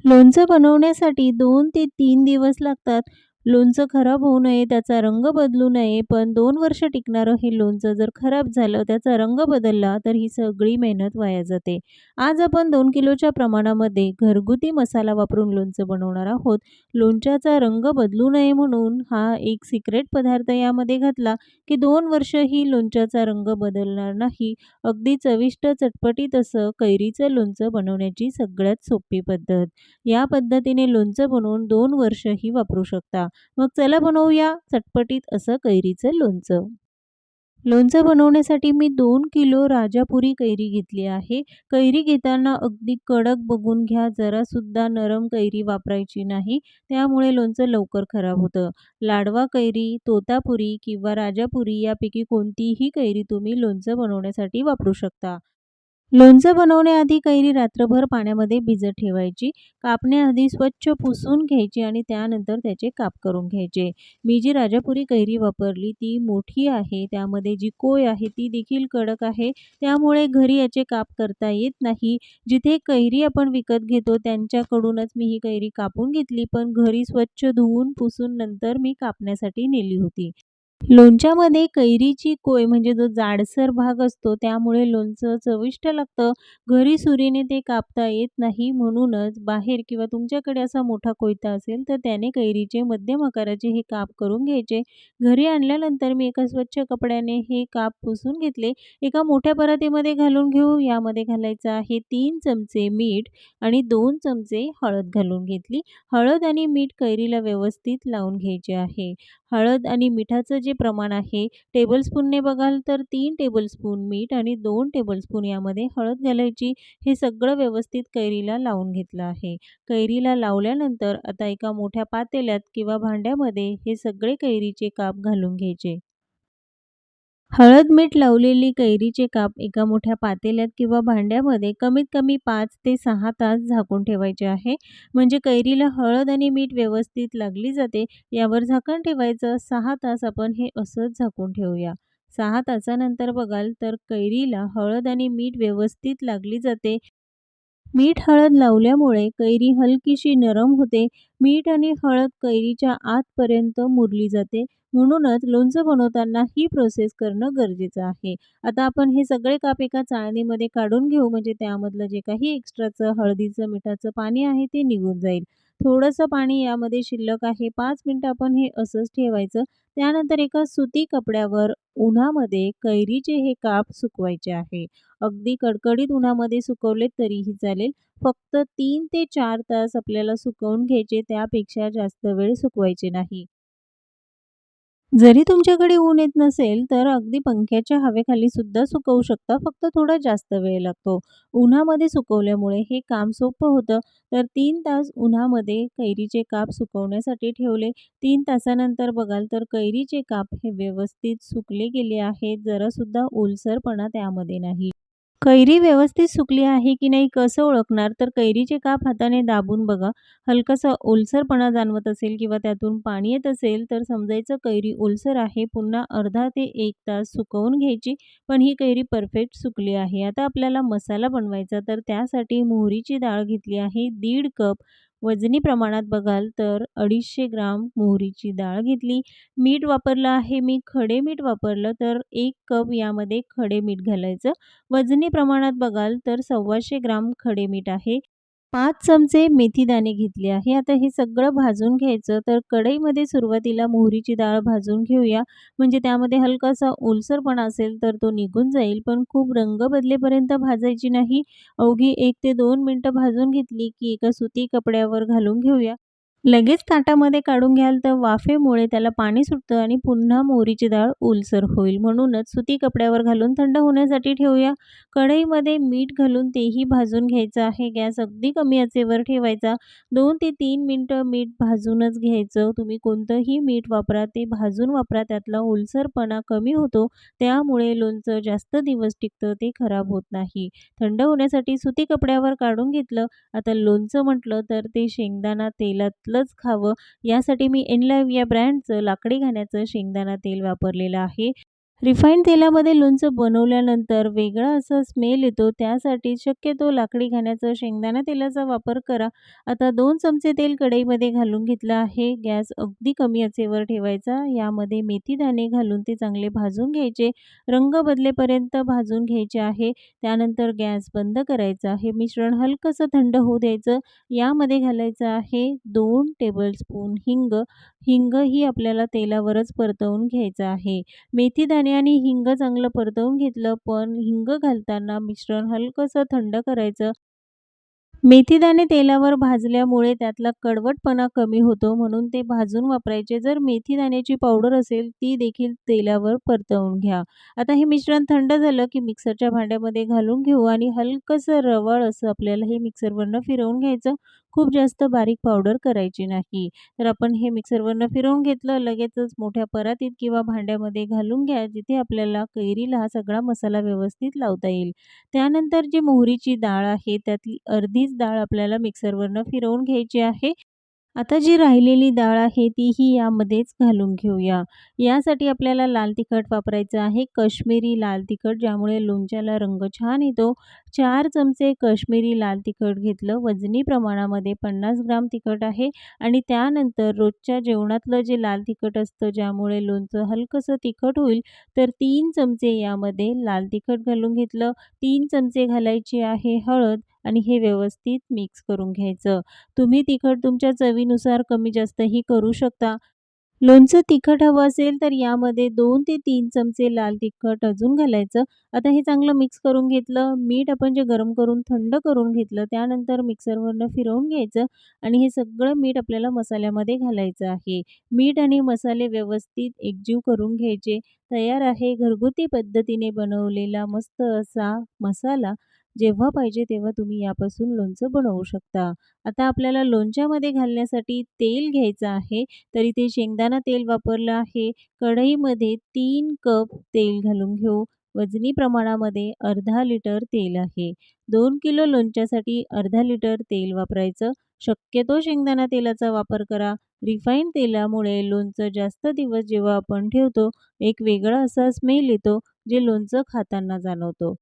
लोणचं बनवण्यासाठी 2 ते 3 दिवस लागतात. लोणचं खराब होऊ नये, त्याचा रंग बदलू नये, पण 2 वर्ष टिकणारं हे लोणचं जर खराब झालं, त्याचा रंग बदलला, तर ही सगळी मेहनत वाया जाते. आज आपण 2 किलोच्या प्रमाणामध्ये घरगुती मसाला वापरून लोणचं बनवणार आहोत. लोणच्याचा रंग बदलू नये म्हणून हा एक सिक्रेट पदार्थ यामध्ये घातला, की 2 वर्षही लोणच्याचा रंग बदलणार नाही. अगदी चविष्ट, चटपटीत असं कैरीचं लोणचं बनवण्याची सगळ्यात सोपी पद्धत. या पद्धतीने लोणचं बनवून 2 वर्षही वापरू शकता. मग चला बनवूया चटपटीत असं कैरीचं लोणचं. लोणचं बनवण्यासाठी मी 2 किलो राजापुरी कैरी घेतली आहे. कैरी घेताना अगदी कडक बघून घ्या, जरासुद्धा नरम कैरी वापरायची नाही. त्यामुळे लोणचं लवकर खराब होतं. लाडवा कैरी, तोतापुरी किंवा राजापुरी यापैकी कोणतीही कैरी तुम्ही लोणचं बनवण्यासाठी वापरू शकता. लोणचं बनवण्याआधी कैरी रात्रभर पाण्यामध्ये भिजत ठेवायची. कापण्याआधी स्वच्छ पुसून घ्यायची आणि त्यानंतर त्याचे काप करून घ्यायचे. मी जी राजापुरी कैरी वापरली ती मोठी आहे. त्यामध्ये जी कोय आहे ती देखील कडक आहे. त्यामुळे घरी याचे काप करता येत नाही. जिथे कैरी आपण विकत घेतो त्यांच्याकडूनच मी ही कैरी कापून घेतली, पण घरी स्वच्छ धुवून पुसून नंतर मी कापण्यासाठी नेली होती. लोणच्यामध्ये कैरीची कोय म्हणजे जो जाडसर भाग असतो त्यामुळे लोणचं चविष्ट लागतं. घरी सुरीने ते कापता येत नाही, म्हणूनच बाहेर किंवा तुमच्याकडे असा मोठा कोयता असेल तर त्याने कैरीचे मध्यम आकाराचे हे काप करून घ्यायचे. घरी आणल्यानंतर मी एका स्वच्छ कपड्याने हे काप पुसून घेतले. एका मोठ्या परातीमध्ये घालून घेऊ. यामध्ये घालायचं आहे 3 चमचे मीठ आणि 2 चमचे हळद घालून घेतली. हळद आणि मीठ कैरीला व्यवस्थित लावून घ्यायचे आहे. हळद आणि मिठाचं जे प्रमाण आहे टेबलस्पूनने बघाल तर 3 टेबलस्पून मीठ आणि 2 टेबलस्पून यामध्ये हळद घालायची. हे सगळं व्यवस्थित कैरीला लावून घेतलं आहे. कैरीला लावल्यानंतर आता एका मोठ्या पातेल्यात किंवा भांड्यामध्ये हे सगळे कैरीचे काप घालून घ्यायचे. हळद मीठ लावलेली कैरीचे काप एका मोठ्या पातेल्यात किंवा भांड्यामध्ये कमीत कमी 5 ते 6 तास झाकून ठेवायचे आहे. म्हणजे कैरीला हळद आणि मीठ व्यवस्थित लागली जाते. यावर झाकण ठेवायचं. 6 तास आपण हे असंच झाकून ठेवूया. 6 तासानंतर बघाल तर कैरीला हळद आणि मीठ व्यवस्थित लागली जाते. मीठ हळद लावल्यामुळे कैरी हलकीशी नरम होते. मीठ आणि हळद कैरीच्या आतपर्यंत मुरली जाते. म्हणूनच लोणचं बनवताना ही प्रोसेस करणं गरजेचं आहे. आता आपण हे सगळे काप एका चाळणीमध्ये काढून घेऊ, म्हणजे त्यामधलं जे काही एक्स्ट्राचं हळदीचं, मिठाचं पाणी आहे ते निघून जाईल. थोडंसं पाणी यामध्ये शिल्लक आहे. 5 मिनिटं आपण हे असंच ठेवायचं. त्यानंतर एका सुती कपड्यावर उन्हामध्ये कैरीचे हे काप सुकवायचे आहे. अगदी कडकडीत उन्हामध्ये सुकवले तरीही चालेल. फक्त 3 ते 4 तास आपल्याला सुकवून घ्यायचे, त्यापेक्षा जास्त वेळ सुकवायचे नाही. जरी तुमच्याकडे ऊन येत नसेल, तर अगदी पंख्याच्या हवेखाली सुद्धा सुकवू शकता. फक्त थोडा जास्त वेळ लागतो. उन्हामध्ये सुकवल्यामुळे हे काम सोपं होतं. तर 3 तास उन्हामध्ये कैरीचे काप सुकवण्यासाठी ठेवले. 3 तासानंतर बघाल तर कैरीचे काप हे व्यवस्थित सुकले गेले आहेत. जरासुद्धा ओलसरपणा त्यामध्ये नाही. कैरी व्यवस्थित सुकली आहे की नाही कसं ओळखणार? तर कैरीचे काप हाताने दाबून बघा. हलकासा ओलसरपणा जाणवत असेल किंवा त्यातून पाणी येत असेल तर समजायचं कैरी ओलसर आहे. पुन्हा अर्धा ते 1 तास सुकवून घ्यायची. पण ही कैरी परफेक्ट सुकली आहे. आता आपल्याला मसाला बनवायचा, तर त्यासाठी मोहरीची डाळ घेतली आहे 1.5 कप. वजनी प्रमाणात बघाल तर 250 ग्राम मोहरीची डाळ घेतली. मीठ वापरलं आहे मी खडे मीठ वापरलं तर 1 कप यामध्ये खडे मीठ घालायचं. वजनी प्रमाणात बघाल तर 125 ग्राम खडे मीठ आहे. 5 चमचे मेथीदाणे घेतले आहे. आता हे सगळं भाजून घ्यायचं. तर कढईमध्ये सुरुवातीला मोहरीची डाळ भाजून घेऊया. म्हणजे त्यामध्ये हलकासा ओलसरपणा असेल तर तो निघून जाईल. पण खूप रंग बदलेपर्यंत भाजायची नाही. अवघी 1 ते 2 मिनिटं भाजून घेतली की एका सुती कपड्यावर घालून घेऊया. लगेच ताटामध्ये काढून घ्याल तर वाफेमुळे त्याला पाणी सुटतं आणि पुन्हा मोहरीची डाळ ओलसर होईल. म्हणूनच सुती कपड्यावर घालून थंड होण्यासाठी ठेवूया. कढईमध्ये मीठ घालून तेही भाजून घ्यायचं आहे. गॅस अगदी कमी आचेवर ठेवायचा. 2 ते 3 मिनिटं मीठ भाजूनच घ्यायचं. तुम्ही कोणतंही मीठ वापरा, ते भाजून वापरा. त्यातला ओलसरपणा कमी होतो. त्यामुळे लोणचं जास्त दिवस टिकतं, ते खराब होत नाही. थंड होण्यासाठी सुती कपड्यावर काढून घेतलं. आता लोणचं म्हटलं तर ते शेंगदाणा तेलातलंच खावं, यासाठी मी एनलाईव्ह या ब्रँडचं लाकडी घाण्याचं शेंगदाणा तेल वापरलेलं आहे. रिफाईंड तेलामध्ये लोणचं बनवल्यानंतर वेगळा असा स्मेल येतो. त्यासाठी शक्यतो लाकडी घाण्याचं शेंगदाणा तेलाचा वापर करा. आता 2 चमचे तेल कढईमध्ये घालून घेतलं आहे. गॅस अगदी कमी आचेवर ठेवायचा. यामध्ये मेथी दाणे घालून ते चांगले भाजून घ्यायचे. रंग बदलेपर्यंत भाजून घ्यायचे आहे. त्यानंतर गॅस बंद करायचा. हे मिश्रण हलकंसं थंड होऊ द्यायचं. यामध्ये घालायचं आहे 2 टेबलस्पून हिंग. हिंग ही आपल्याला तेलावरच परतवून घ्यायचं आहे. मेथीदाणे आणि हिंग चांगलं परतवून घेतलं, पण हिंग घालताना मिश्रण हलकंसं थंड करायचं. मेथीदाणे तेलावर भाजल्यामुळे त्यातला कडवटपणा कमी होतो, म्हणून ते भाजून वापरायचे. जर मेथीदाण्याची पावडर असेल, ती देखील तेलावर परतवून घ्या. आता हे मिश्रण थंड झालं, की मिक्सरच्या भांड्यामध्ये घालून घेऊ आणि हलकंसं रवाळ असं आपल्याला हे मिक्सरवरनं फिरवून घ्यायचं. खूप जास्त बारीक पावडर करायची नाही. तर आपण हे मिक्सरवरनं फिरवून घेतलं, लगेचच मोठ्या परातीत किंवा भांड्यामध्ये घालून घ्या, जिथे आपल्याला कैरीला हा सगळा मसाला व्यवस्थित लावता येईल. त्यानंतर जी मोहरीची डाळ आहे, त्यातली अर्धीच डाळ आपल्याला मिक्सरवरनं फिरवून घ्यायची आहे. आता जी राहिलेली डाळ आहे तीही यामध्येच घालून घेऊया. यासाठी आपल्याला लाल तिखट वापरायचं आहे, काश्मीरी लाल तिखट, ज्यामुळे लोणच्याला रंग छान येतो. 4 चमचे काश्मीरी लाल तिखट घेतलं. वजनी प्रमाणामध्ये 50 ग्राम तिखट आहे आणि त्यानंतर रोजच्या जेवणातलं जे लाल तिखट असतं, ज्यामुळे लोणचं हलकंसं तिखट होईल, तर 3 चमचे यामध्ये लाल तिखट घालून घेतलं. 3 चमचे घालायची आहे हळद आणि हे व्यवस्थित मिक्स करून घ्यायचं. तुम्ही तिखट तुमच्या चवीनुसार कमी जास्तही करू शकता. लोणचं तिखट हवं असेल तर यामध्ये 2 ते 3 चमचे लाल तिखट अजून घालायचं. आता हे चांगलं मिक्स करून घेतलं. मीठ आपण जे गरम करून थंड करून घेतलं, त्यानंतर मिक्सरवरनं फिरवून घ्यायचं आणि हे सगळं मीठ आपल्याला मसाल्यामध्ये घालायचं आहे. मीठ आणि मसाले व्यवस्थित एकजीव करून घ्यायचे. तयार आहे घरगुती पद्धतीने बनवलेला मस्त असा मसाला. जेव्हा पाहिजे तेव्हा तुम्ही यापासून लोणचं बनवू शकता. आता आपल्याला लोणच्यामध्ये घालण्यासाठी तेल घ्यायचं आहे. तर इथे शेंगदाणा तेल वापरलं आहे. कढईमध्ये 3 कप तेल घालून घेऊ. वजनी प्रमाणामध्ये अर्धा लिटर तेल आहे. 2 किलो लोणच्यासाठी अर्धा लिटर तेल वापरायचं. शक्यतो शेंगदाणा तेलाचा वापर करा. रिफाईंड तेलामुळे लोणचं जास्त दिवस जेव्हा आपण ठेवतो, एक वेगळा असा स्मेल येतो, जे लोणचं खाताना जाणवतो.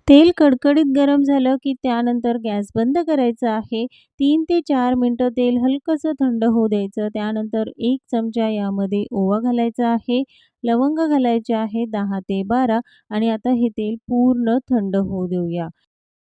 तेल कडकडीत गरम झालं, की त्यानंतर गॅस बंद करायचा आहे. 3 ते 4 मिनिटं तेल हलकंसं थंड होऊ द्यायचं. त्यानंतर 1 चमचा यामध्ये ओवा घालायचा आहे. लवंग घालायचे आहे 10 ते 12 आणि आता हे तेल पूर्ण थंड होऊ देऊया.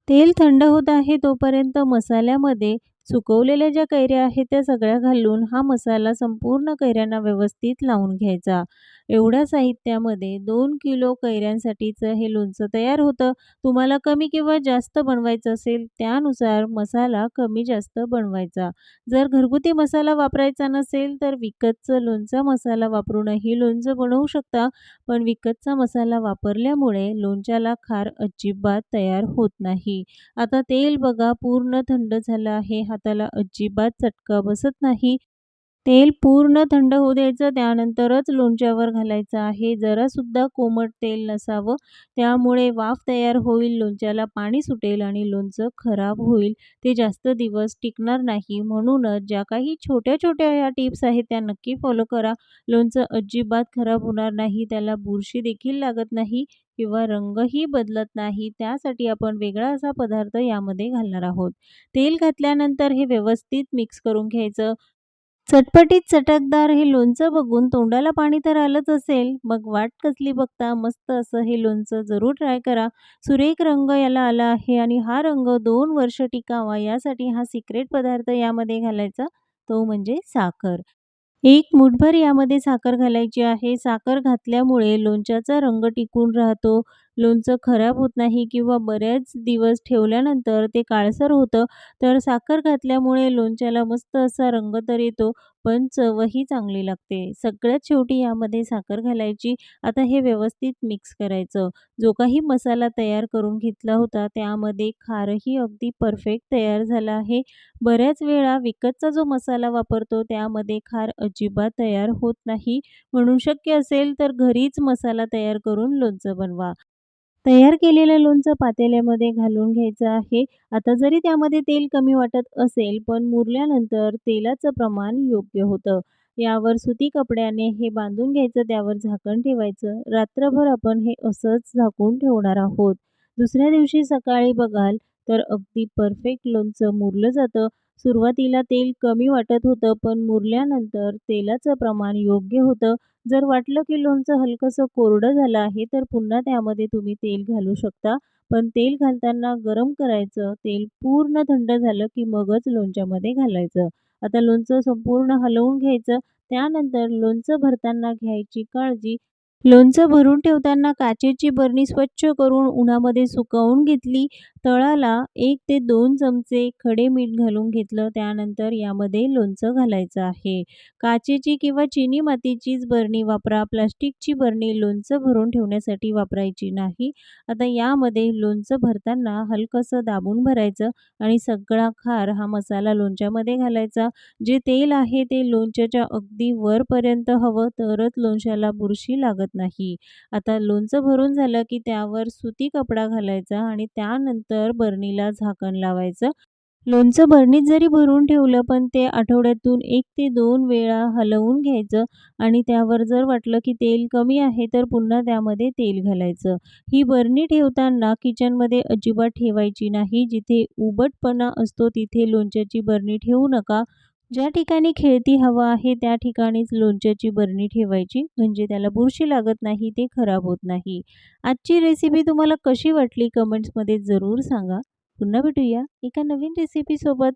तेल थंड होत आहे तोपर्यंत मसाल्यामध्ये सुकवलेल्या ज्या कैऱ्या आहेत त्या सगळ्या घालून हा मसाला संपूर्ण कैऱ्यांना व्यवस्थित लावून घ्यायचा. एवढ्या साहित्यामध्ये 2 किलो कैऱ्यांसाठीचं हे लोणचं तयार होतं. तुम्हाला कमी किंवा जास्त बनवायचं असेल त्यानुसार मसाला कमी जास्त बनवायचा. जर घरगुती मसाला वापरायचा नसेल तर विकतचं लोणचा मसाला वापरूनही लोणचं बनवू शकता. पण विकतचा मसाला वापरल्यामुळे लोणच्याला खार अजिबात तयार होत नाही. आता तेल बघा पूर्ण थंड झालं आहे. हाताला अजिबात चटका बसत नाही. तेल पूर्ण थंड होऊ द्यायचं. त्यानंतरच लोणच्यावर घालायचं आहे. जरासुद्धा कोमट तेल नसावं. त्यामुळे वाफ तयार होईल, लोणच्याला पाणी सुटेल आणि लोणचं खराब होईल. ते जास्त दिवस टिकणार नाही. म्हणूनच ज्या काही छोट्या-छोट्या ह्या टिप्स आहेत त्या नक्की फॉलो करा. लोणचं अजिबात खराब होणार नाही. त्याला बुरशी देखील लागत नाही किंवा रंगही बदलत नाही. त्यासाठी आपण वेगळा असा पदार्थ यामध्ये घालणार आहोत. तेल घातल्यानंतर हे व्यवस्थित मिक्स करून घ्यायचं. चटपटीत चटकदार हे लोणचं बघून तोंडाला पाणी तर आलंच असेल, मग वाट कसली बघता? मस्त असं हे लोणचं जरूर ट्राय करा. सुरेख रंग याला आला आहे आणि हा रंग 2 वर्ष टिकावा यासाठी हा सिक्रेट पदार्थ यामध्ये घालायचा, तो म्हणजे साखर. एक मूठभर यामध्ये साखर घालायची आहे. साखर घातल्यामुळे लोणच्याचा रंग टिकून राहतो. लोणचं खराब होत नाही किंवा बऱ्याच दिवस ठेवल्यानंतर ते काळसर होतं. तर साखर घातल्यामुळे लोणच्याला मस्त असा रंग तर येतो, पण चवही चांगली लागते. सगळ्यात शेवटी यामध्ये साखर घालायची. आता हे व्यवस्थित मिक्स करायचं. जो काही मसाला तयार करून घेतला होता, त्यामध्ये खारही अगदी परफेक्ट तयार झाला आहे. बऱ्याच वेळा विकतचा जो मसाला वापरतो त्यामध्ये खार अजिबात तयार होत नाही. म्हणून शक्य असेल तर घरीच मसाला तयार करून लोणचं बनवा. तयार केलेलं लोणचं पातेल्यामध्ये घालून घ्यायचं आहे. आता जरी त्यामध्ये तेल कमी वाटत असेल, पण मुरल्यानंतर तेलाचं प्रमाण योग्य होतं. यावर सुती कपड्याने हे बांधून घ्यायचं, त्यावर झाकण ठेवायचं. रात्रभर आपण हे असंच झाकून ठेवणार आहोत. दुसऱ्या दिवशी सकाळी बघाल तर अगदी परफेक्ट लोणचं मुरलं जातं. सुरुवातीला तेल कमी वाटत होतं, पण मुरल्यानंतर तेलाचं प्रमाण योग्य होतं. जर वाटलं की लोणचं हलकंसं कोरडं झालं आहे, तर पुन्हा त्यामध्ये तुम्ही तेल घालू शकता. पण तेल घालताना गरम करायचं. तेल पूर्ण थंड झालं की मगच लोणच्यामध्ये घालायचं. आता लोणचं संपूर्ण हलवून घ्यायचं. त्यानंतर लोणचं भरताना घ्यायची काळजी. लोणचं भरून ठेवताना काचेची बरणी स्वच्छ करून उन्हामध्ये सुकवून घेतली. तळाला 1 ते 2 चमचे खडे मीठ घालून घेतलं. त्यानंतर यामध्ये लोणचं घालायचं आहे. काचेची किंवा चिनी मातीचीच बरणी वापरा. प्लास्टिकची बरणी लोणचं भरून ठेवण्यासाठी वापरायची नाही. आता यामध्ये लोणचं भरताना हलकंसं दाबून भरायचं आणि सगळा खार हा मसाला लोणच्यामध्ये घालायचा. जे तेल आहे ते लोणच्याच्या अगदी वरपर्यंत हवं, तरच लोणच्याला बुरशी लागत नाही. आता लोणचं भरून झालं की त्यावर सुती कपडा घालायचा आणि त्यानंतर बरणीला झाकण लावायचं. लोणचं बरणीत जरी भरून ठेवलं, पण ते आठवड्यातून 1 ते 2 वेळा हलवून घ्यायचं आणि त्यावर जर वाटलं की तेल कमी आहे, तर पुन्हा त्यामध्ये तेल घालायचं. ही बरणी ठेवताना किचनमध्ये अजिबात ठेवायची नाही. जिथे उबटपणा असतो तिथे लोणच्याची बरणी ठेवू नका. ज्या ठिकाणी खेळती हवा आहे त्या ठिकाणीच लोणच्याची बरणी ठेवायची, म्हणजे त्याला बुरशी लागत नाही, ते खराब होत नाही. आजची रेसिपी तुम्हाला कशी वाटली कमेंट्समध्ये जरूर सांगा. पुन्हा भेटूया एका नवीन रेसिपीसोबत.